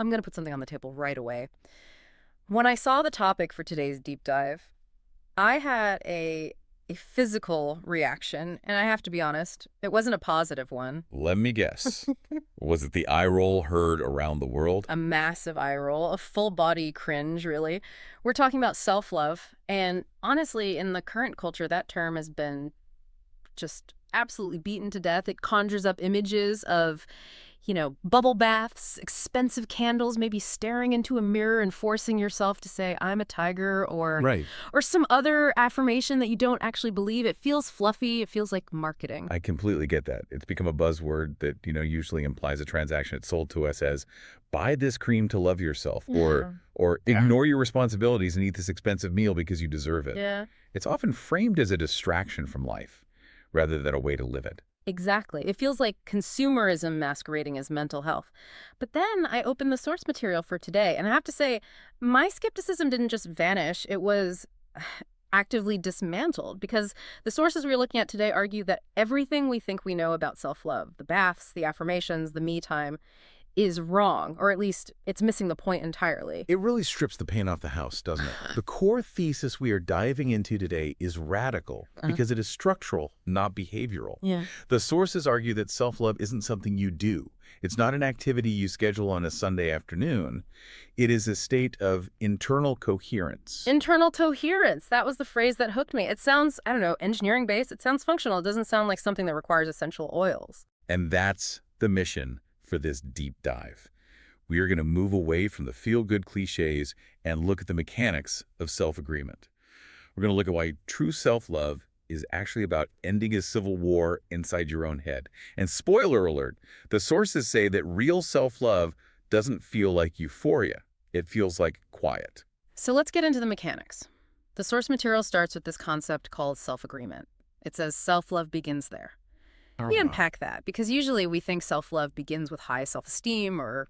I'm going to put something on the table right away. When I saw the topic for today's deep dive, I had a physical reaction, and I have to be honest, it wasn't a positive one. Let me guess. Was it the eye roll heard around the world? A massive eye roll, a full body cringe, really. We're talking about self-love, and honestly, in the current culture, that term has been just absolutely beaten to death. It conjures up images of, bubble baths, expensive candles, maybe staring into a mirror and forcing yourself to say, I'm a tiger, Right. or some other affirmation that you don't actually believe. It feels fluffy. It feels like marketing. I completely get that. It's become a buzzword that, usually implies a transaction. It's sold to us as buy this cream to love yourself or ignore your responsibilities and eat this expensive meal because you deserve it. Yeah. It's often framed as a distraction from life rather than a way to live it. Exactly. It feels like consumerism masquerading as mental health. But then I opened the source material for today, and I have to say, my skepticism didn't just vanish. It was actively dismantled because the sources we're looking at today argue that everything we think we know about self-love, the baths, the affirmations, the me time, is wrong, or at least it's missing the point entirely. It really strips the paint off the house, doesn't it? The core thesis we are diving into today is radical because it is structural, not behavioral. Yeah. The sources argue that self-love isn't something you do. It's not an activity you schedule on a Sunday afternoon. It is a state of internal coherence. Internal coherence. That was the phrase that hooked me. It sounds, I don't know, engineering-based. It sounds functional. It doesn't sound like something that requires essential oils. And that's the mission for this deep dive. We are going to move away from the feel-good cliches and look at the mechanics of self-agreement. We're going to look at why true self-love is actually about ending a civil war inside your own head. And spoiler alert, the sources say that real self-love doesn't feel like euphoria. It feels like quiet. So let's get into the mechanics. The source material starts with this concept called self-agreement. It says self-love begins there. We unpack that because usually we think self-love begins with high self-esteem or,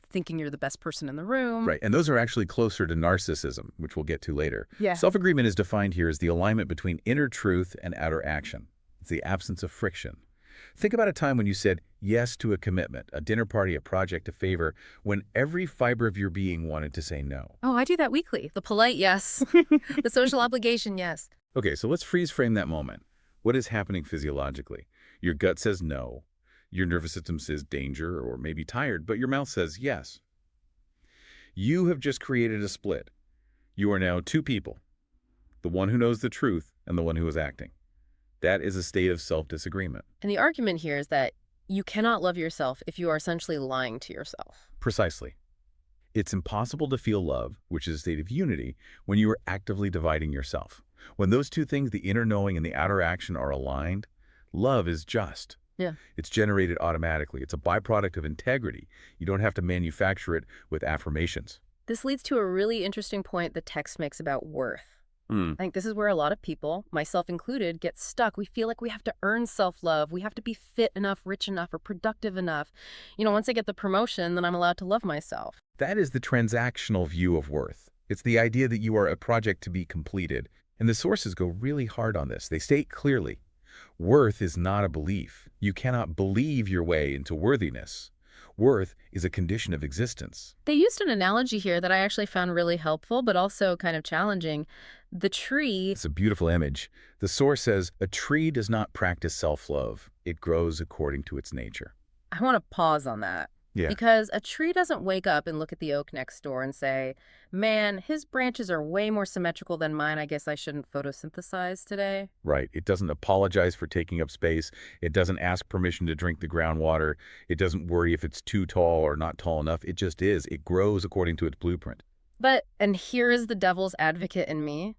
thinking you're the best person in the room. Right, and those are actually closer to narcissism, which we'll get to later. Yeah. Self-agreement is defined here as the alignment between inner truth and outer action. It's the absence of friction. Think about a time when you said yes to a commitment, a dinner party, a project, a favor, when every fiber of your being wanted to say no. Oh, I do that weekly. The polite yes. The social obligation yes. Okay, so let's freeze frame that moment. What is happening physiologically? Your gut says no. Your nervous system says danger or maybe tired, but your mouth says yes. You have just created a split. You are now two people, the one who knows the truth and the one who is acting. That is a state of self-disagreement. And the argument here is that you cannot love yourself if you are essentially lying to yourself. Precisely. It's impossible to feel love, which is a state of unity, when you are actively dividing yourself. When those two things, the inner knowing and the outer action, are aligned, love is just. Yeah. It's generated automatically. It's a byproduct of integrity. You don't have to manufacture it with affirmations. This leads to a really interesting point the text makes about worth. I think this is where a lot of people, myself included, get stuck. We feel like we have to earn self-love. We have to be fit enough, rich enough, or productive enough. Once I get the promotion, then I'm allowed to love myself. That is the transactional view of worth. It's the idea that you are a project to be completed. And the sources go really hard on this. They state clearly, worth is not a belief. You cannot believe your way into worthiness. Worth is a condition of existence. They used an analogy here that I actually found really helpful, but also kind of challenging. The tree. It's a beautiful image. The source says, a tree does not practice self-love. It grows according to its nature. I want to pause on that. Yeah. Because a tree doesn't wake up and look at the oak next door and say, man, his branches are way more symmetrical than mine. I guess I shouldn't photosynthesize today. Right. It doesn't apologize for taking up space. It doesn't ask permission to drink the groundwater. It doesn't worry if it's too tall or not tall enough. It just is. It grows according to its blueprint. But, and here is the devil's advocate in me,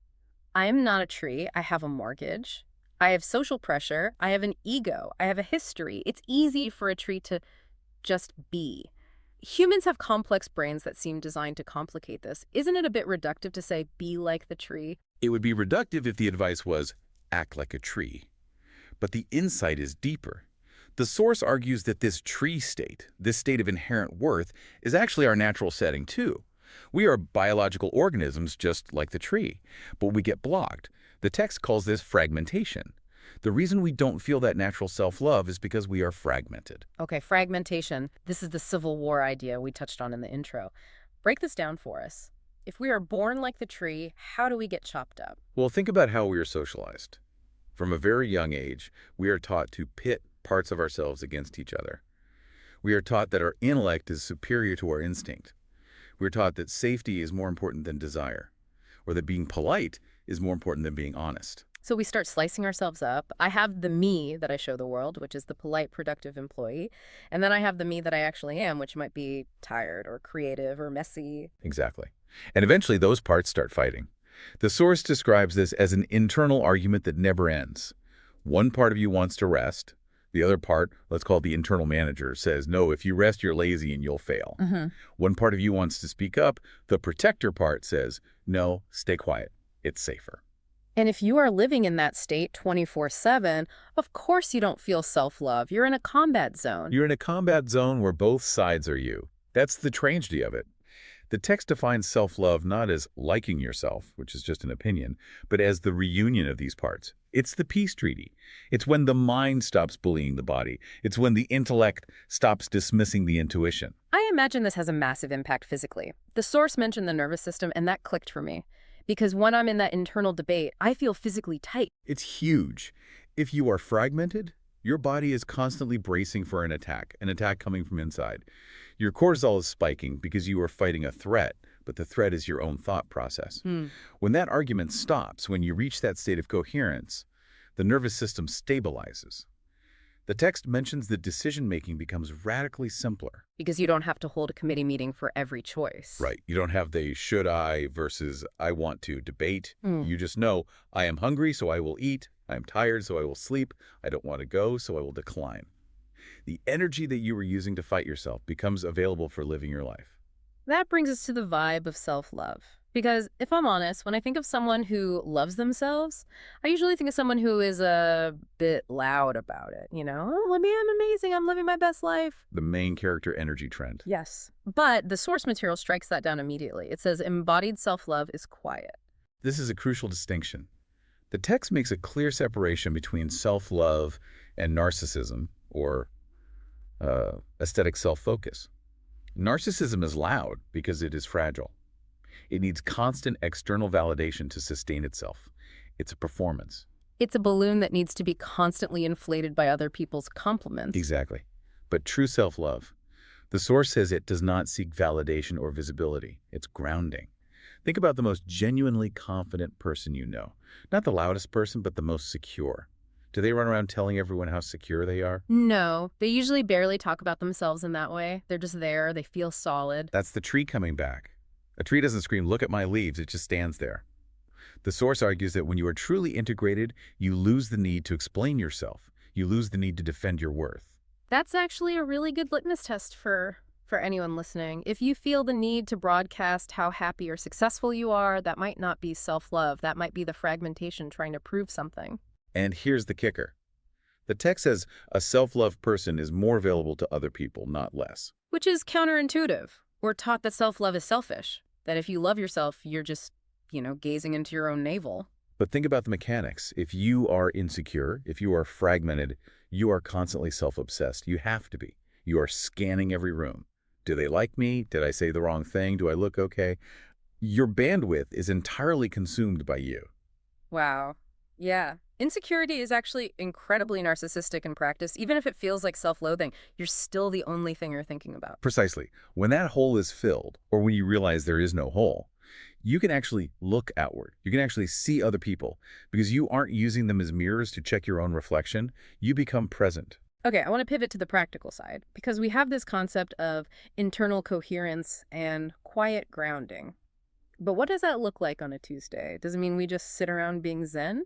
I am not a tree. I have a mortgage. I have social pressure. I have an ego. I have a history. It's easy for a tree to just be. Humans have complex brains that seem designed to complicate this. Isn't it a bit reductive to say, be like the tree? It would be reductive if the advice was, act like a tree. But the insight is deeper. The source argues that this tree state, this state of inherent worth, is actually our natural setting too. We are biological organisms just like the tree, but we get blocked. The text calls this fragmentation. The reason we don't feel that natural self-love is because we are fragmented. Okay, fragmentation. This is the Civil War idea we touched on in the intro. Break this down for us. If we are born like the tree, how do we get chopped up? Well, think about how we are socialized. From a very young age, we are taught to pit parts of ourselves against each other. We are taught that our intellect is superior to our instinct. We're taught that safety is more important than desire, or that being polite is more important than being honest. So we start slicing ourselves up. I have the me that I show the world, which is the polite, productive employee. And then I have the me that I actually am, which might be tired or creative or messy. Exactly. And eventually those parts start fighting. The source describes this as an internal argument that never ends. One part of you wants to rest. The other part, let's call it the internal manager, says, no, if you rest, you're lazy and you'll fail. One part of you wants to speak up. The protector part says, no, stay quiet. It's safer. And if you are living in that state 24/7, of course you don't feel self-love. You're in a combat zone. You're in a combat zone where both sides are you. That's the tragedy of it. The text defines self-love not as liking yourself, which is just an opinion, but as the reunion of these parts. It's the peace treaty. It's when the mind stops bullying the body. It's when the intellect stops dismissing the intuition. I imagine this has a massive impact physically. The source mentioned the nervous system, and that clicked for me. Because when I'm in that internal debate, I feel physically tight. It's huge. If you are fragmented, your body is constantly bracing for an attack coming from inside. Your cortisol is spiking because you are fighting a threat, but the threat is your own thought process. When that argument stops, when you reach that state of coherence, the nervous system stabilizes. The text mentions that decision-making becomes radically simpler. Because you don't have to hold a committee meeting for every choice. Right. You don't have the should I versus I want to debate. You just know I am hungry, so I will eat. I am tired, so I will sleep. I don't want to go, so I will decline. The energy that you were using to fight yourself becomes available for living your life. That brings us to the vibe of self-love. Because if I'm honest, when I think of someone who loves themselves, I usually think of someone who is a bit loud about it. You know, oh, I'm amazing. I'm living my best life. The main character energy trend. Yes. But the source material strikes that down immediately. It says embodied self-love is quiet. This is a crucial distinction. The text makes a clear separation between self-love and narcissism, or aesthetic self-focus. Narcissism is loud because it is fragile. It needs constant external validation to sustain itself. It's a performance. It's a balloon that needs to be constantly inflated by other people's compliments. Exactly. But true self-love, the source says it does not seek validation or visibility. It's grounding. Think about the most genuinely confident person you know. Not the loudest person, but the most secure. Do they run around telling everyone how secure they are? No, they usually barely talk about themselves in that way. They're just there. They feel solid. That's the tree coming back. A tree doesn't scream, look at my leaves, it just stands there. The source argues that when you are truly integrated, you lose the need to explain yourself. You lose the need to defend your worth. That's actually a really good litmus test for anyone listening. If you feel the need to broadcast how happy or successful you are, that might not be self-love. That might be the fragmentation trying to prove something. And here's the kicker. The text says a self-love person is more available to other people, not less. Which is counterintuitive. We're taught that self-love is selfish. That if you love yourself, you're just, gazing into your own navel. But think about the mechanics. If you are insecure, if you are fragmented, you are constantly self-obsessed. You have to be. You are scanning every room. Do they like me? Did I say the wrong thing? Do I look okay? Your bandwidth is entirely consumed by you. Wow. Yeah. Insecurity is actually incredibly narcissistic in practice. Even if it feels like self-loathing, you're still the only thing you're thinking about. Precisely. When that hole is filled, or when you realize there is no hole, you can actually look outward. You can actually see other people. Because you aren't using them as mirrors to check your own reflection, you become present. Okay, I want to pivot to the practical side, because we have this concept of internal coherence and quiet grounding. But what does that look like on a Tuesday? Does it mean we just sit around being zen?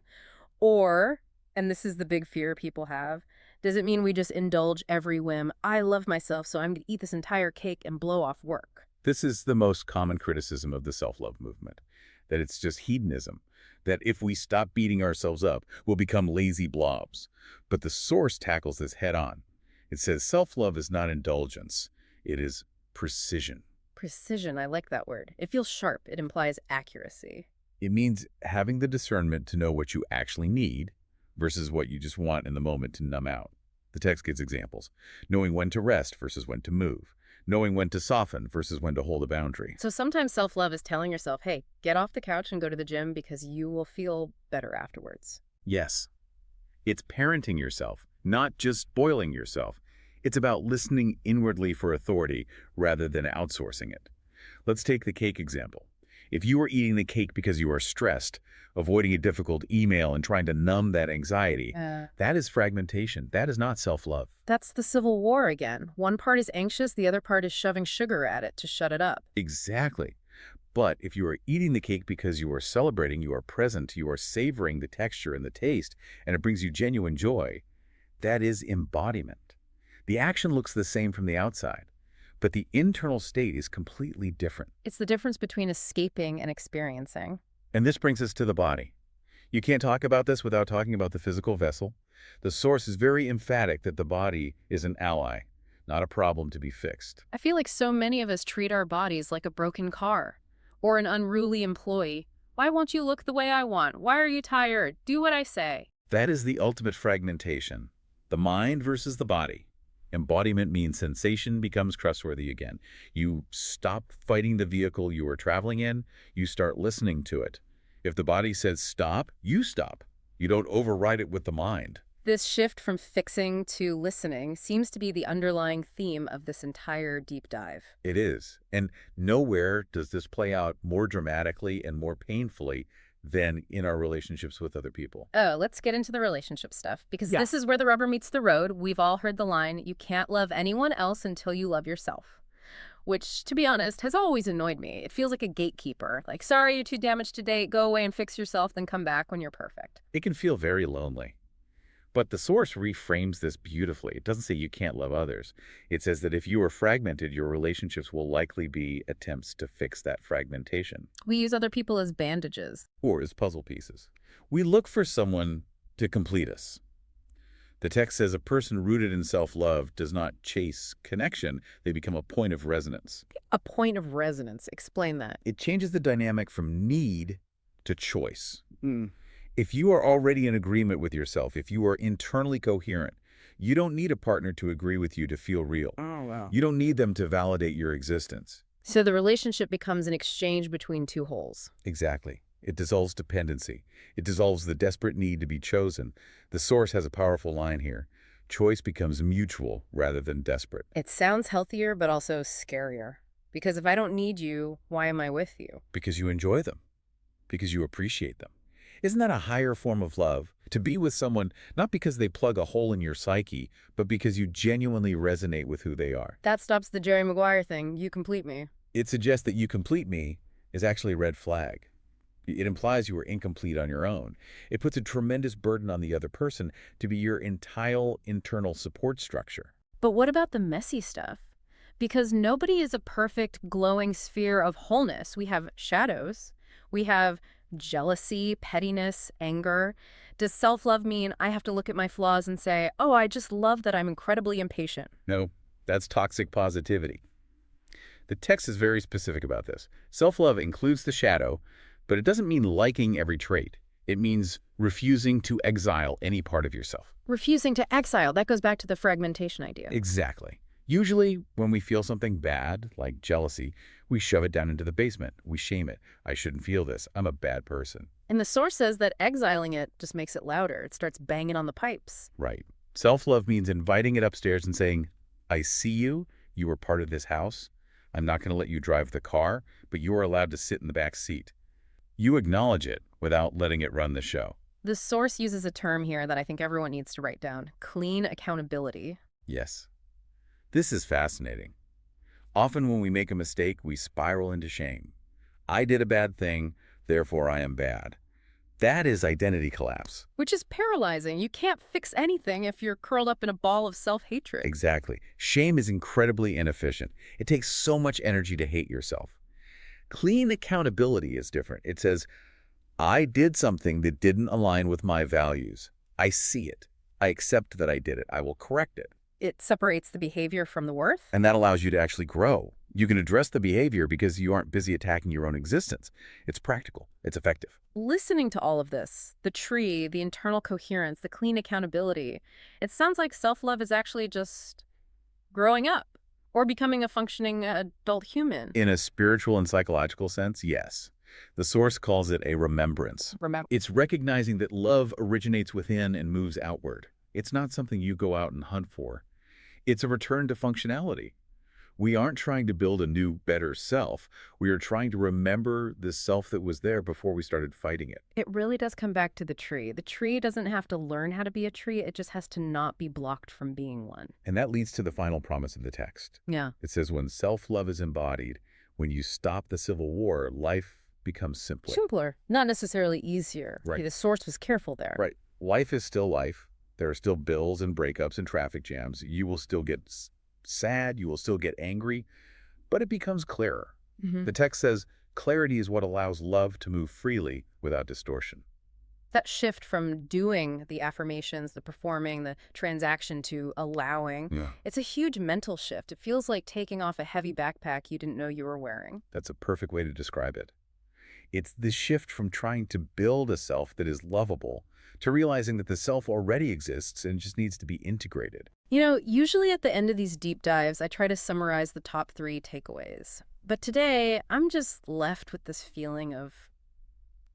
Or, and this is the big fear people have, does it mean we just indulge every whim? I love myself, so I'm going to eat this entire cake and blow off work. This is the most common criticism of the self-love movement, that it's just hedonism, that if we stop beating ourselves up, we'll become lazy blobs. But the source tackles this head-on. It says self-love is not indulgence, it is precision. Precision, I like that word. It feels sharp. It implies accuracy. It means having the discernment to know what you actually need versus what you just want in the moment to numb out. The text gives examples. Knowing when to rest versus when to move. Knowing when to soften versus when to hold a boundary. So sometimes self-love is telling yourself, hey, get off the couch and go to the gym because you will feel better afterwards. Yes. It's parenting yourself, not just spoiling yourself. It's about listening inwardly for authority rather than outsourcing it. Let's take the cake example. If you are eating the cake because you are stressed, avoiding a difficult email and trying to numb that anxiety, that is fragmentation. That is not self-love. That's the Civil War again. One part is anxious, the other part is shoving sugar at it to shut it up. Exactly. But if you are eating the cake because you are celebrating, you are present, you are savoring the texture and the taste, and it brings you genuine joy, that is embodiment. The action looks the same from the outside, but the internal state is completely different. It's the difference between escaping and experiencing. And this brings us to the body. You can't talk about this without talking about the physical vessel. The source is very emphatic that the body is an ally, not a problem to be fixed. I feel like so many of us treat our bodies like a broken car or an unruly employee. Why won't you look the way I want? Why are you tired? Do what I say. That is the ultimate fragmentation. The mind versus the body. Embodiment means sensation becomes trustworthy again. You stop fighting the vehicle you are traveling in. You start listening to it. If the body says stop, you stop. You don't override it with the mind. This shift from fixing to listening seems to be the underlying theme of this entire deep dive. It is. And nowhere does this play out more dramatically and more painfully than in our relationships with other people. Oh, let's get into the relationship stuff, because this is where the rubber meets the road. We've all heard the line, you can't love anyone else until you love yourself. Which, to be honest, has always annoyed me. It feels like a gatekeeper. Like, sorry, you're too damaged to date, go away and fix yourself, then come back when you're perfect. It can feel very lonely. But the source reframes this beautifully. It doesn't say you can't love others. It says that if you are fragmented, your relationships will likely be attempts to fix that fragmentation. We use other people as bandages. Or as puzzle pieces. We look for someone to complete us. The text says a person rooted in self-love does not chase connection. They become a point of resonance. A point of resonance. Explain that. It changes the dynamic from need to choice. If you are already in agreement with yourself, if you are internally coherent, you don't need a partner to agree with you to feel real. Oh, wow. You don't need them to validate your existence. So the relationship becomes an exchange between two wholes. Exactly. It dissolves dependency. It dissolves the desperate need to be chosen. The source has a powerful line here. Choice becomes mutual rather than desperate. It sounds healthier, but also scarier. Because if I don't need you, why am I with you? Because you enjoy them. Because you appreciate them. Isn't that a higher form of love? To be with someone, not because they plug a hole in your psyche, but because you genuinely resonate with who they are. That stops the Jerry Maguire thing. You complete me. It suggests that you complete me is actually a red flag. It implies you are incomplete on your own. It puts a tremendous burden on the other person to be your entire internal support structure. But what about the messy stuff? Because nobody is a perfect, glowing sphere of wholeness. We have shadows. We have jealousy, pettiness, anger. Does self-love mean I have to look at my flaws and say, oh, I just love that I'm incredibly impatient? No, that's toxic positivity. The text is very specific about this. Self-love includes the shadow, but it doesn't mean liking every trait. It means refusing to exile any part of yourself. Refusing to exile, that goes back to the fragmentation idea. Exactly. Usually, when we feel something bad, like jealousy, we shove it down into the basement. We shame it. I shouldn't feel this. I'm a bad person. And the source says that exiling it just makes it louder. It starts banging on the pipes. Right. Self-love means inviting it upstairs and saying, I see you. You are part of this house. I'm not going to let you drive the car, but you are allowed to sit in the back seat. You acknowledge it without letting it run the show. The source uses a term here that I think everyone needs to write down. Clean accountability. Yes. This is fascinating. Often when we make a mistake, we spiral into shame. I did a bad thing, therefore I am bad. That is identity collapse. Which is paralyzing. You can't fix anything if you're curled up in a ball of self-hatred. Exactly. Shame is incredibly inefficient. It takes so much energy to hate yourself. Clean accountability is different. It says, I did something that didn't align with my values. I see it. I accept that I did it. I will correct it. It separates the behavior from the worth. And that allows you to actually grow. You can address the behavior because you aren't busy attacking your own existence. It's practical. It's effective. Listening to all of this, the tree, the internal coherence, the clean accountability, it sounds like self-love is actually just growing up or becoming a functioning adult human. In a spiritual and psychological sense, yes. The Source calls it a remembrance. Remember. It's recognizing that love originates within and moves outward. It's not something you go out and hunt for. It's a return to functionality. We aren't trying to build a new, better self. We are trying to remember the self that was there before we started fighting it. It really does come back to the tree. The tree doesn't have to learn how to be a tree. It just has to not be blocked from being one. And that leads to the final promise of the text. Yeah. It says, when self-love is embodied, when you stop the civil war, life becomes simpler. Simpler, not necessarily easier. Right. The Source was careful there. Right. Life is still life. There are still bills and breakups and traffic jams. You will still get sad, you will still get angry, but it becomes clearer. The text says, clarity is what allows love to move freely without distortion. That shift from doing the affirmations, the performing, the transaction to allowing, it's a huge mental shift. It feels like taking off a heavy backpack you didn't know you were wearing. That's a perfect way to describe it. It's the shift from trying to build a self that is lovable to realizing that the self already exists and just needs to be integrated. You know, usually at the end of these deep dives, I try to summarize the top 3 takeaways. But today, I'm just left with this feeling of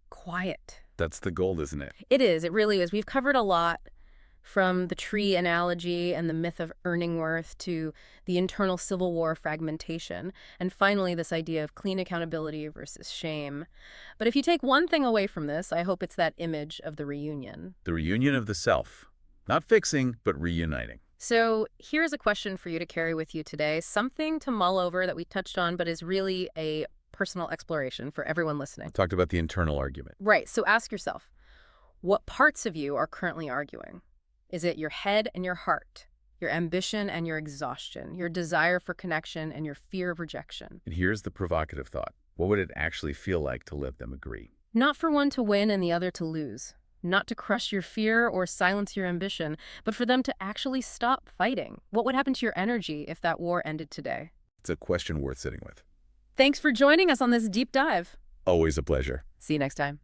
quiet. That's the goal, isn't it? It is. It really is. We've covered a lot, from the tree analogy and the myth of earning worth to the internal civil war fragmentation, and finally this idea of clean accountability versus shame. But if you take one thing away from this, I hope it's that image of the reunion. The reunion of the self. Not fixing, but reuniting. So here's a question for you to carry with you today, something to mull over that we touched on, but is really a personal exploration for everyone listening. Talked about the internal argument. Right. So ask yourself, what parts of you are currently arguing? Is it your head and your heart, your ambition and your exhaustion, your desire for connection and your fear of rejection? And here's the provocative thought. What would it actually feel like to let them agree? Not for one to win and the other to lose. Not to crush your fear or silence your ambition, but for them to actually stop fighting. What would happen to your energy if that war ended today? It's a question worth sitting with. Thanks for joining us on this deep dive. Always a pleasure. See you next time.